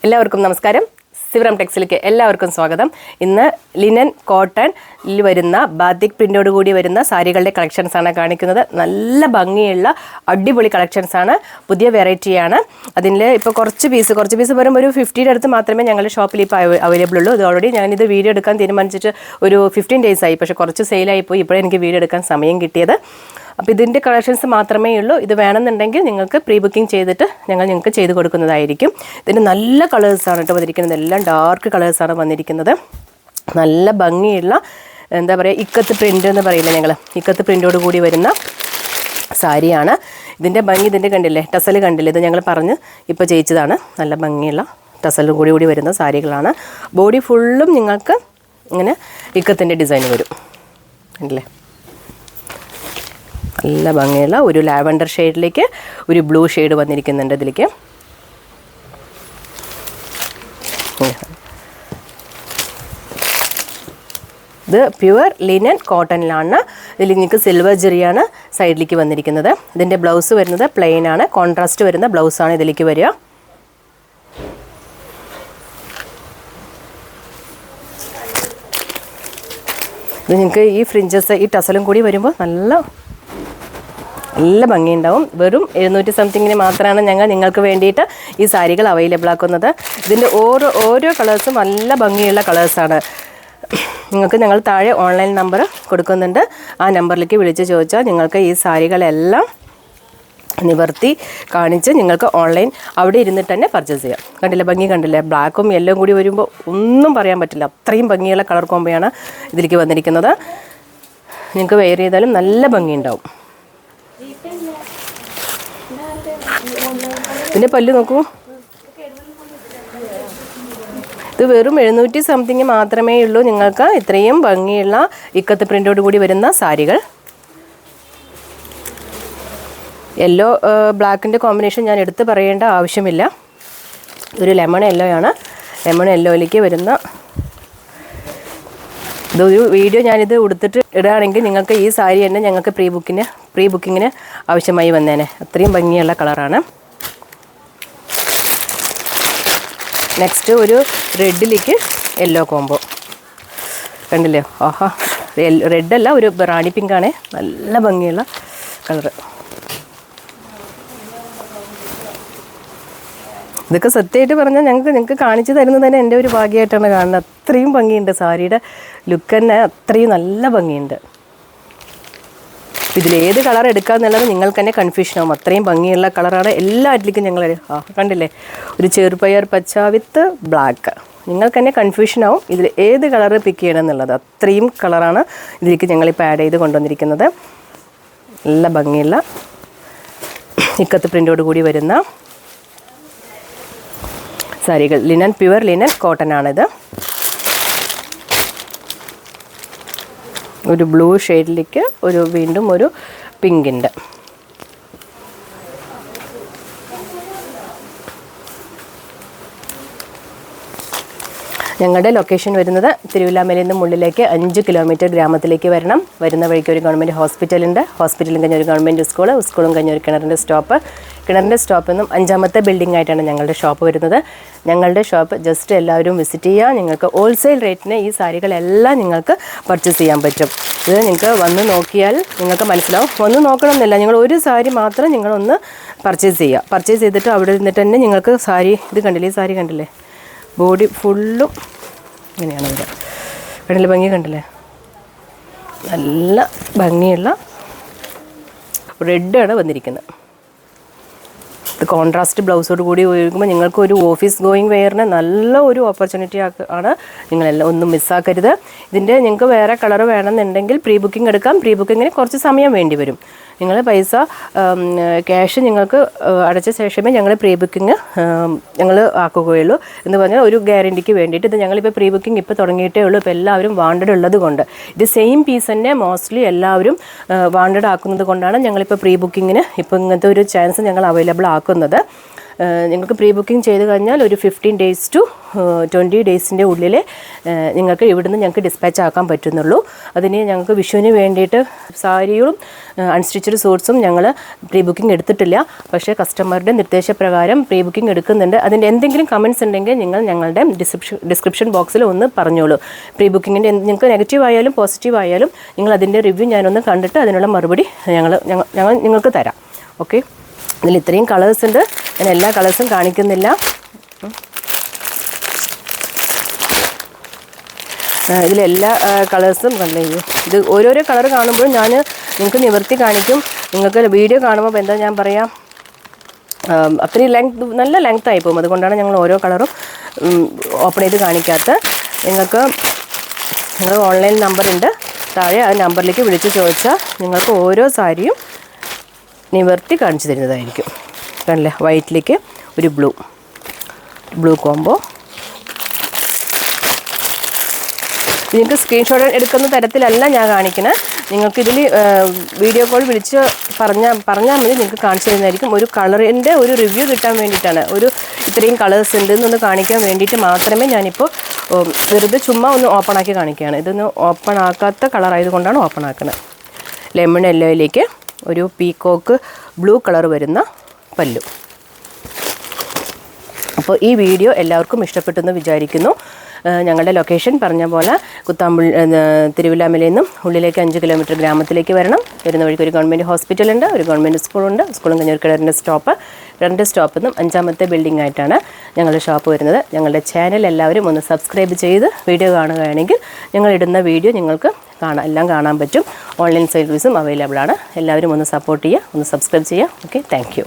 എല്ലാവർക്കും നമസ്കാരം. സിവറം ടെക്സിലേക്ക് എല്ലാവർക്കും സ്വാഗതം. ഇന്ന് ലിനൻ കോട്ടണിൽ വരുന്ന ബാത്തിക് പ്രിൻ്റോട് കൂടി വരുന്ന സാരികളുടെ കളക്ഷൻസാണ് കാണിക്കുന്നത്. നല്ല ഭംഗിയുള്ള അടിപൊളി കളക്ഷൻസാണ്, പുതിയ വെറൈറ്റിയാണ്. അതിൽ ഇപ്പോൾ കുറച്ച് പീസ് വരുമ്പോൾ ഒരു 50 അടുത്ത് മാത്രമേ ഞങ്ങളുടെ ഷോപ്പിൽ ഇപ്പോൾ അവൈലബിൾ ഉള്ളൂ. ഇത് ഓൾറെഡി ഞാനിത് വീഡിയോ എടുക്കാൻ തീരുമാനിച്ചിട്ട് ഒരു 15 days ആയി. പക്ഷേ കുറച്ച് സെയിലായിപ്പോയി, ഇപ്പോഴേ എനിക്ക് വീഡിയോ എടുക്കാൻ സമയം കിട്ടിയത്. അപ്പോൾ ഇതിൻ്റെ കളക്ഷൻസ് മാത്രമേ ഉള്ളൂ. ഇത് വേണമെന്നുണ്ടെങ്കിൽ നിങ്ങൾക്ക് പ്രീ ബുക്കിംഗ് ചെയ്തിട്ട് നിങ്ങൾക്ക് ചെയ്ത് കൊടുക്കുന്നതായിരിക്കും. ഇതിൻ്റെ നല്ല കളേഴ്സാണ് കേട്ടോ വന്നിരിക്കുന്നത്. എല്ലാം ഡാർക്ക് കളേഴ്സാണ് വന്നിരിക്കുന്നത്. നല്ല ഭംഗിയുള്ള എന്താ പറയുക, ഇക്കത്ത് പ്രിൻ്റ് എന്ന് പറയില്ല ഞങ്ങൾ, ഇക്കത്ത് പ്രിൻ്റോട് കൂടി വരുന്ന സാരിയാണ്. ഇതിൻ്റെ ഭംഗി ഇതിൻ്റെ കണ്ടില്ലേ, ടസൽ കണ്ടില്ലേ, ഇത് ഞങ്ങൾ പറഞ്ഞ് ഇപ്പോൾ ചെയ്യിച്ചതാണ്. നല്ല ഭംഗിയുള്ള ടസലും കൂടി വരുന്ന സാരികളാണ്. ബോഡി ഫുള്ളും നിങ്ങൾക്ക് ഇങ്ങനെ ഇക്കത്തിൻ്റെ ഡിസൈൻ വരും, കണ്ടില്ലേ. നല്ല ഭംഗിയുള്ള ഒരു ലാവൻഡർ ഷെയ്ഡിലേക്ക് ഒരു ബ്ലൂ ഷെയ്ഡ് വന്നിരിക്കുന്നുണ്ട് ഇതിലേക്ക്. ഇത് പ്യുവർ ലിനൻ കോട്ടണിലാണ്. ഇതിൽ നിങ്ങൾക്ക് സിൽവർ ജെറിയാണ് സൈഡിലേക്ക് വന്നിരിക്കുന്നത്. ഇതിൻ്റെ ബ്ലൗസ് വരുന്നത് പ്ലെയിൻ ആണ്, കോൺട്രാസ്റ്റ് വരുന്ന ബ്ലൗസാണ് ഇതിലേക്ക് വരിക. ഇത് നിങ്ങൾക്ക് ഈ ഫ്രിഞ്ചസ് ഈ ടസലും കൂടി വരുമ്പോൾ നല്ല ഭംഗിയുണ്ടാവും. വെറും 700 സംതിങ്ങിന് മാത്രമാണ് ഞങ്ങൾ നിങ്ങൾക്ക് വേണ്ടിയിട്ട് ഈ സാരികൾ അവൈലബിൾ ആക്കുന്നത്. ഇതിൻ്റെ ഓരോ കളേഴ്സും നല്ല ഭംഗിയുള്ള കളേഴ്സാണ്. നിങ്ങൾക്ക് ഞങ്ങൾ താഴെ ഓൺലൈൻ നമ്പർ കൊടുക്കുന്നുണ്ട്. ആ നമ്പറിലേക്ക് വിളിച്ച് ചോദിച്ചാൽ നിങ്ങൾക്ക് ഈ സാരികളെല്ലാം നിവർത്തി കാണിച്ച് നിങ്ങൾക്ക് ഓൺലൈൻ അവിടെ ഇരുന്നിട്ട് തന്നെ പർച്ചേസ് ചെയ്യാം. കണ്ടില്ലേ, ഭംഗി കണ്ടില്ലേ, ബ്ലാക്കും യെല്ലോയും കൂടി വരുമ്പോൾ ഒന്നും പറയാൻ പറ്റില്ല, അത്രയും ഭംഗിയുള്ള കളർ കോമ്പയാണ് ഇതിലേക്ക് വന്നിരിക്കുന്നത്. നിങ്ങൾക്ക് വെയർ ചെയ്താലും നല്ല ഭംഗിയുണ്ടാവും. ഇതിൻ്റെ പല്ല് നോക്കൂ, ഇത് വെറും 700 സംതിങ് മാത്രമേ ഉള്ളൂ നിങ്ങൾക്ക് ഇത്രയും ഭംഗിയുള്ള ഇക്കത്ത് പ്രിൻ്റോട് കൂടി വരുന്ന സാരികൾ. യെല്ലോ ബ്ലാക്കിൻ്റെ കോമ്പിനേഷൻ ഞാൻ എടുത്ത് പറയേണ്ട ആവശ്യമില്ല. ഒരു ലെമൺ യെല്ലോ ആണ്. ലെമൺ യെല്ലോയിലേക്ക് വരുന്ന ഇതൊരു വീഡിയോ ഞാനിത് ഉടുത്തിട്ട് ഇടുകയാണെങ്കിൽ നിങ്ങൾക്ക് ഈ സാരി തന്നെ ഞങ്ങൾക്ക് പ്രീ ബുക്കിങ്ങിന് ആവശ്യമായി വന്നേനെ. അത്രയും ഭംഗിയുള്ള കളറാണ്. നെക്സ്റ്റ് ഒരു റെഡിലേക്ക് യെല്ലോ കോംബോ കണ്ടില്ലേ, ആഹാ, റെഡല്ല, ഒരു റാണി പിങ്കാണ്, നല്ല ഭംഗിയുള്ള കളറ്. ഇതൊക്കെ സത്യമായിട്ട് പറഞ്ഞാൽ നിങ്ങൾക്ക് കാണിച്ചു തരുന്നത് തന്നെ എൻ്റെ ഒരു ഭാഗ്യമായിട്ടാണ് കാണുന്നത്. അത്രയും ഭംഗിയുണ്ട്, സാരിയുടെ ലുക്ക് തന്നെ അത്രയും നല്ല ഭംഗിയുണ്ട്. ഇതിലേത് കളർ എടുക്കാമെന്നുള്ളത് നിങ്ങൾക്ക് തന്നെ കൺഫ്യൂഷനാവും, അത്രയും ഭംഗിയുള്ള കളറാണ്. എല്ലാറ്റിലേക്കും ഞങ്ങൾ കണ്ടില്ലേ, ഒരു ചെറുപയർ പച്ച വിത്ത് ബ്ലാക്ക്, നിങ്ങൾക്ക് തന്നെ കൺഫ്യൂഷനാവും ഇതിൽ ഏത് കളർ പിക്ക് ചെയ്യണം എന്നുള്ളത്. അത്രയും കളറാണ് ഇതിലേക്ക് ഞങ്ങളിപ്പോൾ ആഡ് ചെയ്ത് കൊണ്ടുവന്നിരിക്കുന്നത്. നല്ല ഭംഗിയുള്ള ഇക്കത്ത് പ്രിൻ്റോട് കൂടി വരുന്ന സാരികൾ. പ്യുവർ ലിനൻ കോട്ടൺ ആണിത്. ഒരു ബ്ലൂ ഷെയ്ഡിലേക്ക് വീണ്ടും ഒരു പിങ്കിൻ്റെ. ഞങ്ങളുടെ ലൊക്കേഷൻ വരുന്നത് തിരുവില്ലാമലയിൽ നിന്ന് മുള്ളിലേക്ക് 5 കിലോമീറ്റർ ഗ്രാമത്തിലേക്ക് വരണം. വരുന്ന വഴിക്ക് ഒരു ഗവൺമെൻറ് ഹോസ്പിറ്റലുണ്ട്, ഹോസ്പിറ്റലും കഴിഞ്ഞ ഒരു ഗവൺമെൻറ് സ്കൂളും കഴിഞ്ഞ ഒരു കിണറിൻ്റെ സ്റ്റോപ്പിൽ നിന്നും 5ാമത്തെ ബിൽഡിംഗ് ആയിട്ടാണ് ഞങ്ങളുടെ ഷോപ്പ് വരുന്നത്. ഞങ്ങളുടെ ഷോപ്പ് ജസ്റ്റ് എല്ലാവരും വിസിറ്റ് ചെയ്യുക. നിങ്ങൾക്ക് ഹോൾസെയിൽ റേറ്റിന് ഈ സാരികളെല്ലാം നിങ്ങൾക്ക് പർച്ചേസ് ചെയ്യാൻ പറ്റും. ഇത് നിങ്ങൾക്ക് വന്ന് നോക്കിയാൽ നിങ്ങൾക്ക് മനസ്സിലാവും. വന്ന് നോക്കണമെന്നില്ല, നിങ്ങൾ ഒരു സാരി മാത്രം നിങ്ങളൊന്ന് പർച്ചേസ് ചെയ്യുക. പർച്ചേസ് ചെയ്തിട്ട് അവിടെ ഇരുന്നിട്ട് തന്നെ നിങ്ങൾക്ക് സാരി, ഇത് കണ്ടില്ലേ, ഈ സാരി കണ്ടില്ലേ, ബോഡി ഫുള്ളും ഇങ്ങനെയാണ് വരിക. കണ്ടില്ലേ, ഭംഗി കണ്ടില്ലേ, നല്ല ഭംഗിയുള്ള റെഡാണ് വന്നിരിക്കുന്നത്. ഇത് കോൺട്രാസ്റ്റ് ബ്ലൗസോട് കൂടി ഉപയോഗിക്കുമ്പോൾ നിങ്ങൾക്ക് ഒരു ഓഫീസ് ഗോയിങ് വെയറിന് നല്ല ഒരു ഓപ്പർച്യൂണിറ്റി ആണ്. നിങ്ങളെല്ലാം ഒന്നും മിസ്സാക്കരുത്. ഇതിൻ്റെ നിങ്ങൾക്ക് വേറെ കളർ വേണമെന്നുണ്ടെങ്കിൽ പ്രീ ബുക്കിംഗ് എടുക്കാം. പ്രീ ബുക്കിങ്ങിന് കുറച്ച് സമയം വേണ്ടി വരും. നിങ്ങൾ പൈസ ക്യാഷ് നിങ്ങൾക്ക് അടച്ച ശേഷമേ ഞങ്ങൾ പ്രീ ബുക്കിംഗ് ഞങ്ങൾ ആക്കുകയുള്ളൂ എന്ന് പറഞ്ഞാൽ ഒരു ഗ്യാരണ്ടിക്ക് വേണ്ടിയിട്ട്. ഇത് ഞങ്ങളിപ്പോൾ പ്രീ ബുക്കിംഗ് ഇപ്പോൾ തുടങ്ങിയിട്ടേ ഉള്ളൂ. ഇപ്പോൾ എല്ലാവരും വാണ്ടഡ് ഉള്ളത് കൊണ്ട്, ഇത് സെയിം പീസ് തന്നെ മോസ്റ്റ്ലി എല്ലാവരും വാണ്ടഡ് ആക്കുന്നത് കൊണ്ടാണ് ഞങ്ങളിപ്പോൾ പ്രീ ബുക്കിങ്ങിന് ഇപ്പോൾ ഇങ്ങനത്തെ ഒരു ചാൻസ് ഞങ്ങൾ അവൈലബിൾ ആക്കുന്നത്. നിങ്ങൾക്ക് പ്രീ ബുക്കിംഗ് ചെയ്ത് കഴിഞ്ഞാൽ ഒരു 15 days to 20 daysൻ്റെ ഉള്ളിൽ നിങ്ങൾക്ക് ഇവിടുന്ന് ഞങ്ങൾക്ക് ഡിസ്പാച്ച് ആക്കാൻ പറ്റുന്നുള്ളൂ. അതിന് ഞങ്ങൾക്ക് വിഷുവിന് വേണ്ടിയിട്ട് സാരിയും അൺസ്റ്റിച്ചഡ് സൂട്ട്സും ഞങ്ങൾ പ്രീ ബുക്കിംഗ് എടുത്തിട്ടില്ല. പക്ഷേ കസ്റ്റമറുടെ നിർദ്ദേശപ്രകാരം പ്രീ ബുക്കിംഗ് എടുക്കുന്നുണ്ട്. അതിൻ്റെ എന്തെങ്കിലും കമൻറ്റ്സ് ഉണ്ടെങ്കിൽ നിങ്ങൾ ഞങ്ങളുടെ ഡിസ്ക്രിപ്ഷൻ ബോക്സിൽ ഒന്ന് പറഞ്ഞോളൂ. പ്രീ ബുക്കിങ്ങിൻ്റെ നിങ്ങൾക്ക് നെഗറ്റീവ് ആയാലും പോസിറ്റീവ് ആയാലും നിങ്ങൾ അതിൻ്റെ റിവ്യൂ ഞാനൊന്ന് കണ്ടിട്ട് അതിനുള്ള മറുപടി ഞങ്ങൾ നിങ്ങൾക്ക് തരാം. ഓക്കെ, ഇതിൽ ഇത്രയും കളേഴ്സ് ഉണ്ട്. ഞാൻ എല്ലാ കളേഴ്സും കാണിക്കുന്നില്ല. ഇതിലെല്ലാ കളേഴ്സും കണ്ടു. ഇത് ഓരോരോ കളർ കാണുമ്പോൾ ഞാൻ നിങ്ങൾക്ക് നിവർത്തി കാണിക്കും. നിങ്ങൾക്ക് വീഡിയോ കാണുമ്പോൾ എന്താ ഞാൻ പറയാം, അത്രയും നല്ല ലെങ്ത് ആയി പോകും. അതുകൊണ്ടാണ് ഞങ്ങൾ ഓരോ കളറും ഓപ്പൺ ചെയ്ത് കാണിക്കാത്ത. നിങ്ങൾക്ക് ഓൺലൈൻ നമ്പറുണ്ട് താഴെ, ആ നമ്പറിലേക്ക് വിളിച്ച് ചോദിച്ചാൽ നിങ്ങൾക്ക് ഓരോ സാരിയും നിവർത്തി കാണിച്ചു തരുന്നതായിരിക്കും. കണ്ടില്ലേ, വൈറ്റിലേക്ക് ഒരു ബ്ലൂ കോംബോ. നിങ്ങൾക്ക് സ്ക്രീൻഷോട്ട് എടുക്കുന്ന തരത്തിലല്ല ഞാൻ കാണിക്കുന്നത്. നിങ്ങൾക്കിതിൽ വീഡിയോ കോൾ വിളിച്ച് പറഞ്ഞാൽ മതി, നിങ്ങൾക്ക് കാണിച്ചു തരുന്നതായിരിക്കും. ഒരു കളറിൻ്റെ ഒരു റിവ്യൂ കിട്ടാൻ വേണ്ടിയിട്ടാണ്, ഇത്രയും കളേഴ്സ് ഉണ്ട് എന്നൊന്ന് കാണിക്കാൻ വേണ്ടിയിട്ട് മാത്രമേ ഞാനിപ്പോൾ വെറുതെ ചുമ്മാ ഒന്ന് ഓപ്പൺ ആക്കി കാണിക്കുകയാണ്. ഇതൊന്ന് ഓപ്പൺ ആക്കാത്ത കളറായതുകൊണ്ടാണ് ഓപ്പൺ ആക്കുന്നത്. ലെമൺ യെല്ലോയിലേക്ക് ഒരു പീക്കോക്ക് ബ്ലൂ കളർ വരുന്ന പല്ലു. അപ്പോൾ ഈ വീഡിയോ എല്ലാവർക്കും ഇഷ്ടപ്പെട്ടെന്ന് വിചാരിക്കുന്നു. ഞങ്ങളുടെ ലൊക്കേഷൻ പറഞ്ഞ പോലെ തിരുവില്ലാമലയിൽ നിന്നും ഉള്ളിലേക്ക് 5 കിലോമീറ്റർ ഗ്രാമത്തിലേക്ക് വരുന്ന വഴിക്ക് ഒരു ഗവൺമെൻറ് ഹോസ്പിറ്റലുണ്ട്, ഒരു ഗവൺമെൻറ് സ്കൂളുണ്ട്. സ്കൂളും കഴിഞ്ഞ ഒരു കിണറിൻ്റെ സ്റ്റോപ്പ്, 2 സ്റ്റോപ്പിൽ നിന്നും 5ാമത്തെ ബിൽഡിംഗ് ആയിട്ടാണ് ഞങ്ങളുടെ ഷോപ്പ് വരുന്നത്. ഞങ്ങളുടെ ചാനൽ എല്ലാവരും ഒന്ന് സബ്സ്ക്രൈബ് ചെയ്ത് വീഡിയോ കാണുകയാണെങ്കിൽ ഞങ്ങളിടുന്ന വീഡിയോ നിങ്ങൾക്ക് എല്ലാം കാണാൻ പറ്റും. ഓൺലൈൻ സർവീസും അവൈലബിൾ ആണ്. എല്ലാവരും ഒന്ന് സപ്പോർട്ട് ചെയ്യുക, ഒന്ന് സബ്സ്ക്രൈബ് ചെയ്യുക. Okay, thank you.